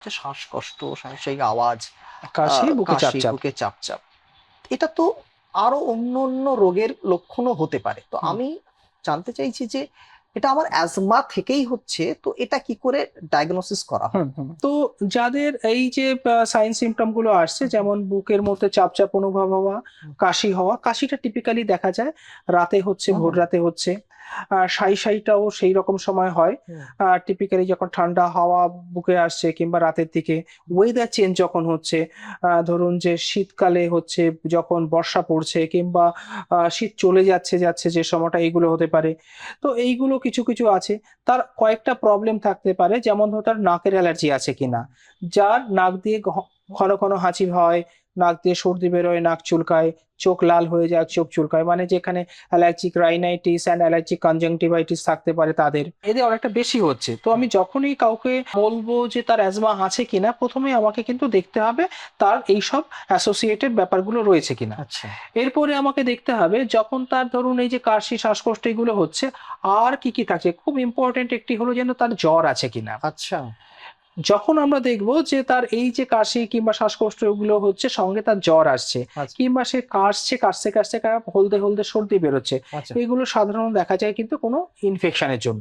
যে শ্বাসকষ্ট, সেই আওয়াজ, কাশি, বুকে কাশি, চাপচাপ। বুকে চাপচাপ, এটা তো আরো অন্য অন্য রোগের লক্ষণও হতে পারে। তো হুম। আমি জানতে চাইছি যে এটা আমার অ্যাজমা থেকেই হচ্ছে, তো এটা কি করে ডায়াগনোসিস করা হয়? হুম হুম তো যাদের এই যে সাইন সিমটম গুলো আসছে, যেমন বুকের মধ্যে চাপ চাপ অনুভব হওয়া, হুম, কাশি হওয়া, কাশিটা টিপিক্যালি দেখা যায় রাতে হচ্ছে, ভোর হুম, রাতে হচ্ছে। সাইটাও সেই রকম সময় হয়, হুম, টিপিক্যালি যখন ঠান্ডা হাওয়া বুকে আসছে কিংবা রাতের দিকে। ওয়েদার চেঞ্জ যখন হচ্ছে, ধরুন যে শীতকালে হচ্ছে, যখন বর্ষা পড়ছে কিংবা শীত চলে যাচ্ছে যাচ্ছে যে সময়টা, এইগুলো হতে পারে। তো এইগুলো কিছু কিছু আছে। তার কয়েকটা প্রবলেম থাকতে পারে, যেমন ধরো তার নাকের অ্যালার্জি আছে কিনা। যার নাক দিয়ে ঘন ঘন হাঁচি হয়, নাক দিয়ে সর্দি বেরোয়, নাক চুলকায়, চোখ লাল হয়ে যায়, চোখ চুলকায়, মানে যেখানে allergic rhinitis and allergic conjunctivitis থাকতে পারে তাদের, এদের অনেকটা বেশি হচ্ছে। তো আমি যখনই কাউকে বলবো যে তার অ্যাজমা আছে কিনা, প্রথমে আমাকে কিন্তু দেখতে হবে তার এইসব অ্যাসোসিয়েটেড ব্যাপারগুলো রয়েছে কিনা। আচ্ছা, এরপরে আমাকে দেখতে হবে, যখন তার ধরুন এই যে কাশি, শ্বাসকষ্ট এগুলো হচ্ছে, আর কি কি থাকছে। খুব ইম্পর্টেন্ট একটি হলো যেন তার জ্বর আছে কিনা। আচ্ছা, যখন আমরা দেখবো যে তার এই যে কাশি কিংবা শ্বাসকষ্ট এগুলো হচ্ছে, সঙ্গে তার জ্বর আসছে, আচ্ছা, কিংবা সে কাশছে, কাশতে কাশতে হলদে হলদে সর্দি বেরোচ্ছে, আচ্ছা। এগুলো সাধারণত দেখা যায় কিন্তু কোনো ইনফেকশনের জন্য।